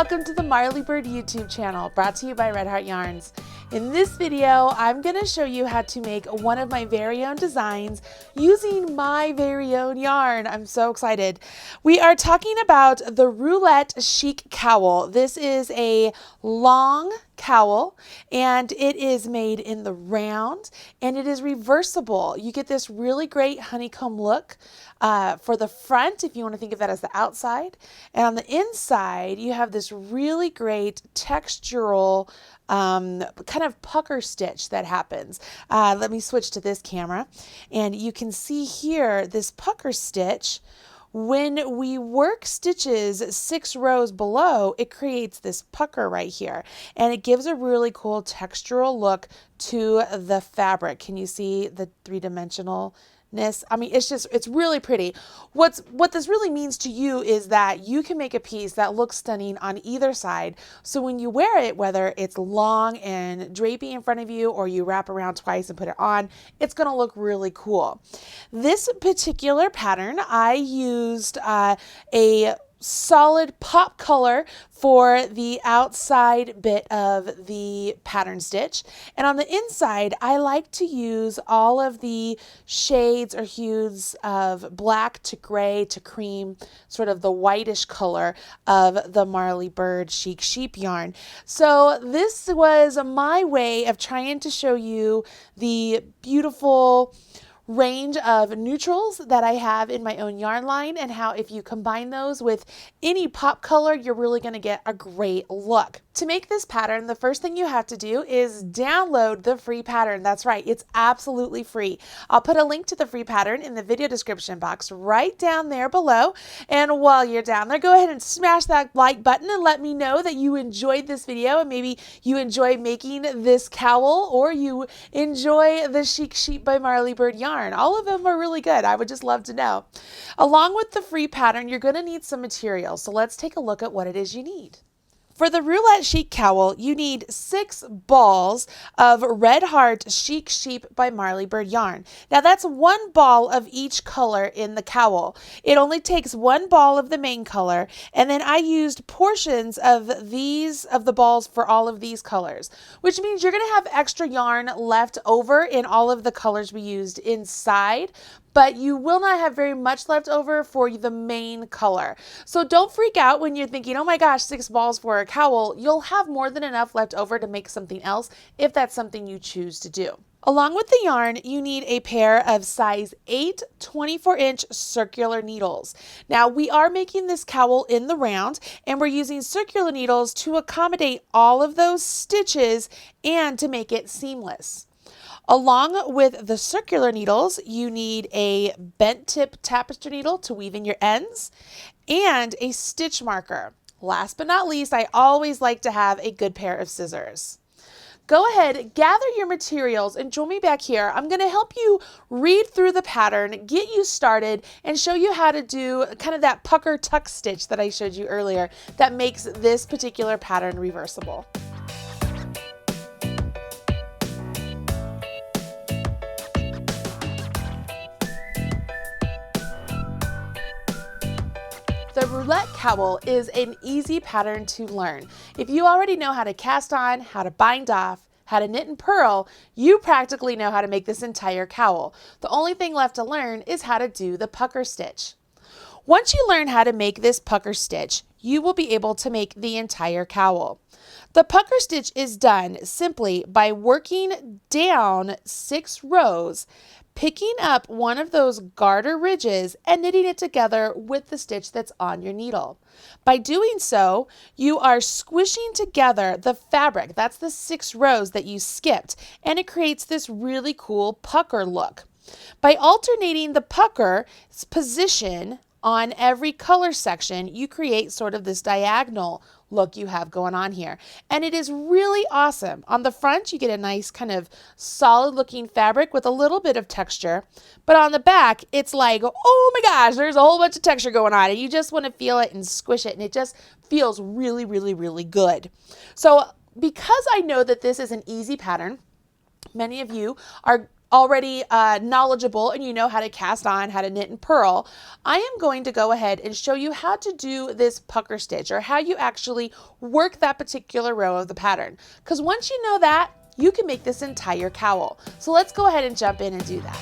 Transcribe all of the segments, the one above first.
welcome to the Marley Bird YouTube channel, brought to you by Red Heart Yarns. In this video, I'm going to show you how to make one of my very own designs using my very own yarn. I'm so excited. We are talking about the Roulette Chic Cowl. This is a long cowl and it is made in the round and it is reversible. You get this really great honeycomb look for the front, if you want to think of that as the outside, and on the inside you have this really great textural kind of pucker stitch that happens. Let me switch to this camera and you can see here this pucker stitch. When we work stitches 6 rows below, it creates this pucker right here and it gives a really cool textural look to the fabric. Can you see the three-dimensionalness? I mean, it's really pretty. What this really means to you is that you can make a piece that looks stunning on either side. So when you wear it, whether it's long and drapey in front of you or you wrap around twice and put it on, it's going to look really cool. This particular pattern, I used a solid pop color for the outside bit of the pattern stitch, and on the inside I like to use all of the shades or hues of black to gray to cream, sort of the whitish color of the Marley Bird Chic Sheep yarn. So this was my way of trying to show you the beautiful range of neutrals that I have in my own yarn line and how if you combine those with any pop color, you're really going to get a great look. To make this pattern, the first thing you have to do is download the free pattern. That's right, it's absolutely free. I'll put a link to the free pattern in the video description box right down there below. And while you're down there, go ahead and smash that like button and let me know that you enjoyed this video and maybe you enjoy making this cowl or you enjoy the Chic Sheep by Marley Bird yarn. All of them are really good. I would just love to know. Along with the free pattern, you're going to need some materials. So let's take a look at what it is you need. For the Roulette Chic Cowl, you need 6 balls of Red Heart Chic Sheep by Marley Bird yarn. Now that's 1 ball of each color in the cowl. It only takes 1 ball of the main color, and then I used portions of the balls for all of these colors, which means you're going to have extra yarn left over in all of the colors we used inside, but you will not have very much left over for the main color. So don't freak out when you're thinking, oh my gosh, 6 balls for a cowl. You'll have more than enough left over to make something else if that's something you choose to do. Along with the yarn, you need a pair of size 8 24-inch circular needles. Now we are making this cowl in the round and we're using circular needles to accommodate all of those stitches and to make it seamless. Along with the circular needles, you need a bent tip tapestry needle to weave in your ends and a stitch marker. Last but not least, I always like to have a good pair of scissors. Go ahead, gather your materials and join me back here. I'm going to help you read through the pattern, get you started, and show you how to do kind of that pucker tuck stitch that I showed you earlier that makes this particular pattern reversible. The Roulette Cowl is an easy pattern to learn. If you already know how to cast on, how to bind off, how to knit and purl, you practically know how to make this entire cowl. The only thing left to learn is how to do the pucker stitch. Once you learn how to make this pucker stitch, you will be able to make the entire cowl. The pucker stitch is done simply by working down 6 rows, picking up one of those garter ridges and knitting it together with the stitch that's on your needle. By doing so, you are squishing together the fabric. That's the 6 rows that you skipped, and it creates this really cool pucker look. By alternating the pucker's position on every color section, you create sort of this diagonal look you have going on here. And it is really awesome. On the front, you get a nice kind of solid looking fabric with a little bit of texture. But on the back, it's like, oh my gosh, there's a whole bunch of texture going on. And you just want to feel it and squish it. And it just feels really, really, really good. So because I know that this is an easy pattern, many of you are already knowledgeable and you know how to cast on, how to knit and purl, I am going to go ahead and show you how to do this pucker stitch, or how you actually work that particular row of the pattern. Because once you know that, you can make this entire cowl. So let's go ahead and jump in and do that.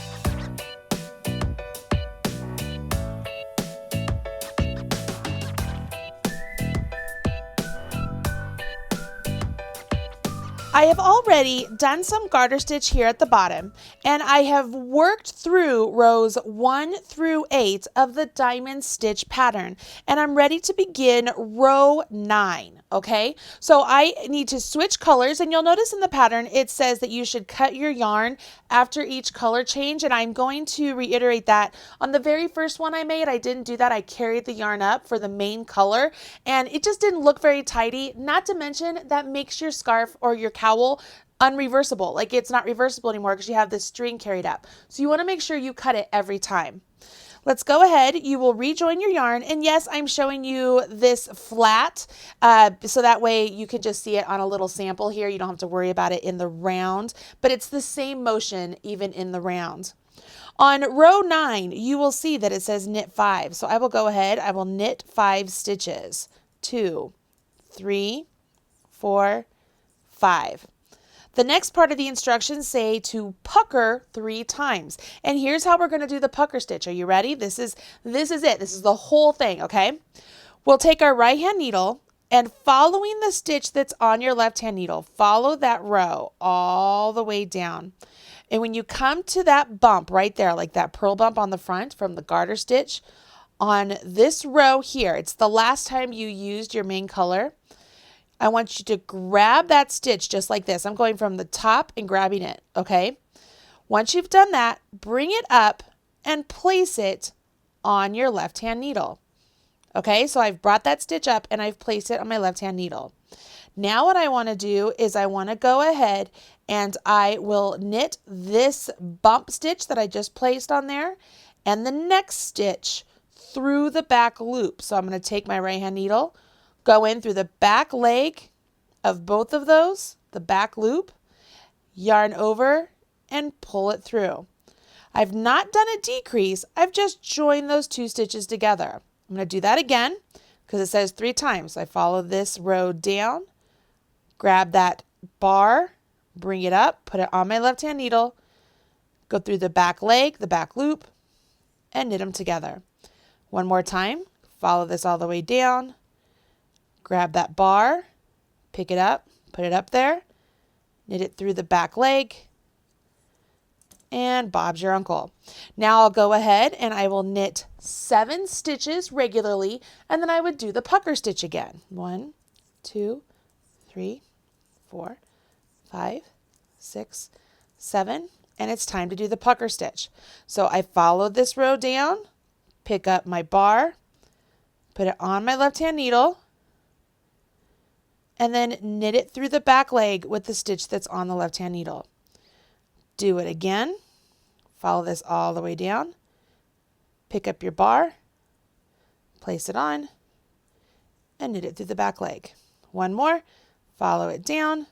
I have already done some garter stitch here at the bottom, and I have worked through rows 1 through 8 of the diamond stitch pattern, and I'm ready to begin row 9. Okay, so I need to switch colors, and you'll notice in the pattern it says that you should cut your yarn after each color change, and I'm going to reiterate that. On the very first one I made, I didn't do that. I carried the yarn up for the main color, and it just didn't look very tidy. Not to mention that makes your scarf or your cowl unreversible. Like, it's not reversible anymore because you have this string carried up. So you want to make sure you cut it every time. Let's go ahead. You will rejoin your yarn, and yes, I'm showing you this flat so that way you can just see it on a little sample here. You don't have to worry about it in the round, but it's the same motion even in the round. On row 9, you will see that it says knit 5. So I will go ahead, I will knit 5 stitches. 2, 3, 4, 5. The next part of the instructions say to pucker 3 times. And here's how we're going to do the pucker stitch. Are you ready? This is it. This is the whole thing, okay? We'll take our right hand needle, and following the stitch that's on your left hand needle, follow that row all the way down. And when you come to that bump right there, like that purl bump on the front from the garter stitch, on this row here, it's the last time you used your main color, I want you to grab that stitch just like this. I'm going from the top and grabbing it, okay? Once you've done that, bring it up and place it on your left-hand needle. Okay, so I've brought that stitch up and I've placed it on my left-hand needle. Now what I want to do is I want to go ahead and I will knit this bump stitch that I just placed on there and the next stitch through the back loop. So I'm going to take my right-hand needle, go in through the back leg of both of those, the back loop, yarn over, and pull it through. I've not done a decrease, I've just joined those 2 stitches together. I'm going to do that again because it says 3 times. I follow this row down, grab that bar, bring it up, put it on my left-hand needle, go through the back leg, the back loop, and knit them together. One more time, follow this all the way down, grab that bar, pick it up, put it up there, knit it through the back leg, and Bob's your uncle. Now I'll go ahead and I will knit 7 stitches regularly, and then I would do the pucker stitch again. 1, 2, 3, 4, 5, 6, 7, and it's time to do the pucker stitch. So I followed this row down, pick up my bar, put it on my left-hand needle, and then knit it through the back leg with the stitch that's on the left-hand needle. Do it again. Follow this all the way down. Pick up your bar, place it on, and knit it through the back leg. One more. Follow it down,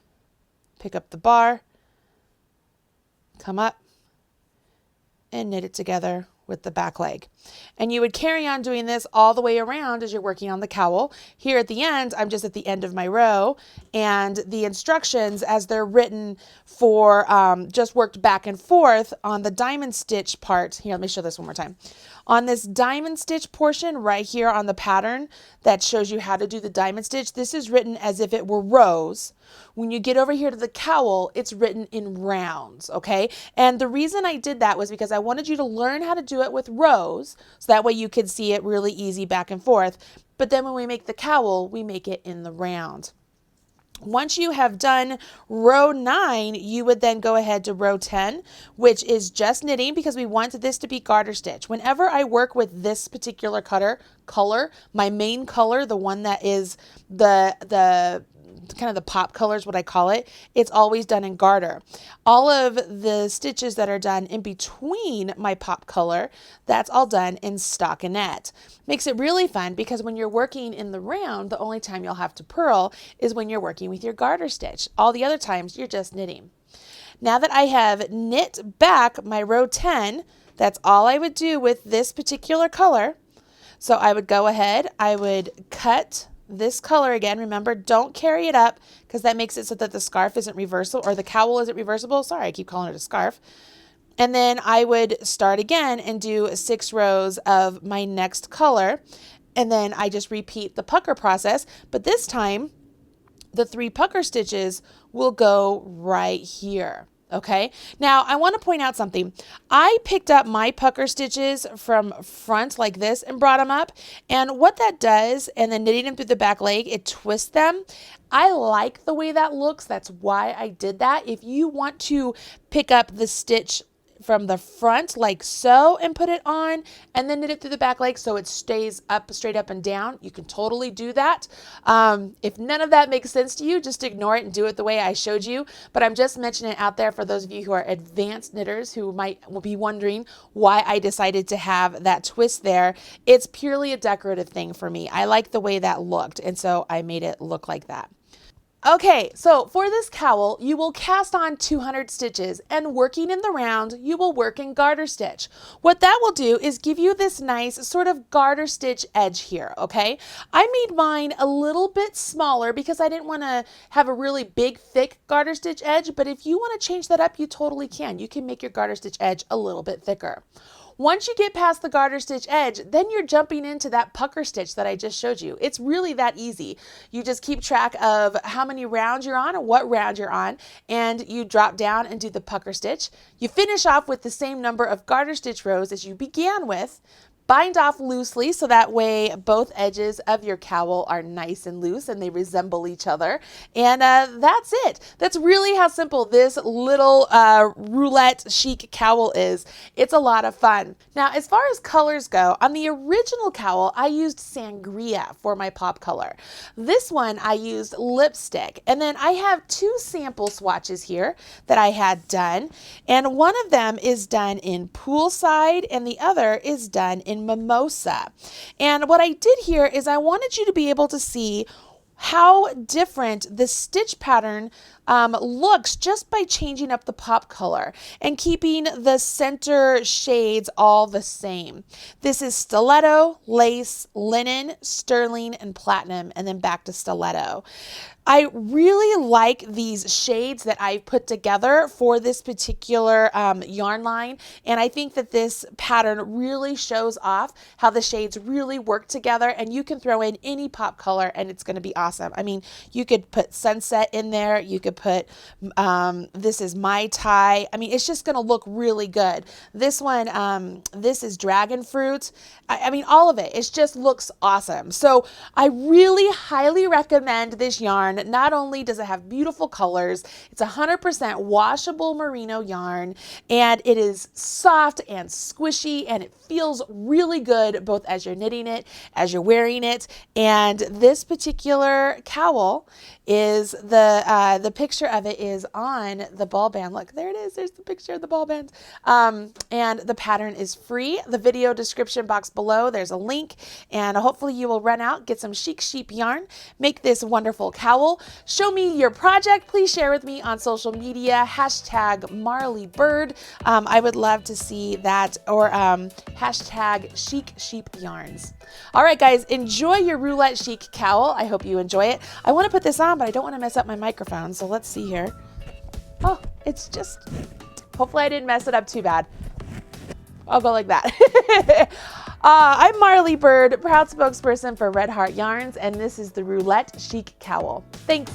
pick up the bar, come up, and knit it together with the back leg. And you would carry on doing this all the way around as you're working on the cowl. Here at the end, I'm just at the end of my row, and the instructions as they're written for just worked back and forth on the diamond stitch part. Here, let me show this one more time. On this diamond stitch portion right here on the pattern that shows you how to do the diamond stitch, this is written as if it were rows. When you get over here to the cowl, it's written in rounds, okay? And the reason I did that was because I wanted you to learn how to do it with rows, so that way you could see it really easy back and forth. But then when we make the cowl, we make it in the round. Once you have done row 9, you would then go ahead to row 10, which is just knitting because we want this to be garter stitch. Whenever I work with this particular color, my main color, the one that is the kind of the pop color is what I call it, it's always done in garter. All of the stitches that are done in between my pop color, that's all done in stockinette. Makes it really fun because when you're working in the round, the only time you'll have to purl is when you're working with your garter stitch. All the other times you're just knitting. Now that I have knit back my row 10, that's all I would do with this particular color. So I would go ahead, I would cut this color again. Remember, don't carry it up because that makes it so that the scarf isn't reversible, or the cowl isn't reversible. Sorry, I keep calling it a scarf. And then I would start again and do 6 rows of my next color. And then I just repeat the pucker process, but this time the 3 pucker stitches will go right here. Okay, now I want to point out something. I picked up my pucker stitches from front like this and brought them up, and what that does, and then knitting them through the back leg, it twists them. I like the way that looks. That's why I did that. If you want to pick up the stitch from the front like so and put it on and then knit it through the back leg so it stays up, straight up and down, you can totally do that. If none of that makes sense to you, just ignore it and do it the way I showed you. But I'm just mentioning it out there for those of you who are advanced knitters who will be wondering why I decided to have that twist there. It's purely a decorative thing for me. I like the way that looked, and so I made it look like that. Okay, so for this cowl, you will cast on 200 stitches, and working in the round, you will work in garter stitch. What that will do is give you this nice sort of garter stitch edge here, okay? I made mine a little bit smaller because I didn't want to have a really big, thick garter stitch edge, but if you want to change that up, you totally can. You can make your garter stitch edge a little bit thicker. Once you get past the garter stitch edge, then you're jumping into that pucker stitch that I just showed you. It's really that easy. You just keep track of how many rounds you're on or what round you're on, and you drop down and do the pucker stitch. You finish off with the same number of garter stitch rows as you began with. Bind off loosely so that way both edges of your cowl are nice and loose and they resemble each other. And that's it. That's really how simple this little roulette chic cowl is. It's a lot of fun. Now, as far as colors go, on the original cowl, I used sangria for my pop color. This one, I used lipstick. And then I have 2 sample swatches here that I had done. And one of them is done in poolside and the other is done in mimosa. And what I did here is I wanted you to be able to see how different the stitch pattern looks just by changing up the pop color and keeping the center shades all the same. This is stiletto, lace, linen, sterling, and platinum, and then back to stiletto. I really like these shades that I've put together for this particular yarn line, and I think that this pattern really shows off how the shades really work together, and you can throw in any pop color and it's going to be awesome. I mean, you could put sunset in there, you could put this is Mai Tai. I mean, it's just going to look really good. This one, this is dragon fruit. I mean, all of it. It just looks awesome. So I really highly recommend this yarn. Not only does it have beautiful colors, it's 100% washable merino yarn, and it is soft and squishy, and it feels really good both as you're knitting it, as you're wearing it. And this particular cowl is the picture of it is on the ball band. Look, there it is. There's the picture of the ball band. And the pattern is free. The video description box below, there's a link, and hopefully you will run out, get some chic sheep yarn, make this wonderful cowl. Show me your project. Please share with me on social media, hashtag Marley Bird. I would love to see that, or hashtag chic sheep yarns. All right, guys, enjoy your roulette chic cowl. I hope you enjoy it. I want to put this on, but I don't want to mess up my microphone, so let's see here. Oh, it's just, hopefully I didn't mess it up too bad. I'll go like that. I'm Marley Bird, proud spokesperson for Red Heart Yarns, and this is the Roulette Chic Cowl. Thanks.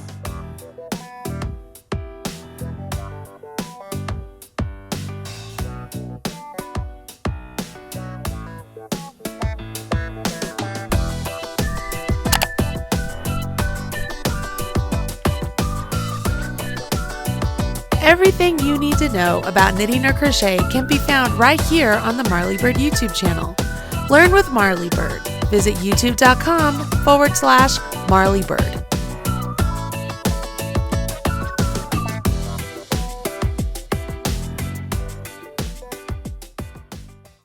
Everything you need to know about knitting or crochet can be found right here on the Marley Bird YouTube channel. Learn with Marley Bird. Visit youtube.com/Marley Bird.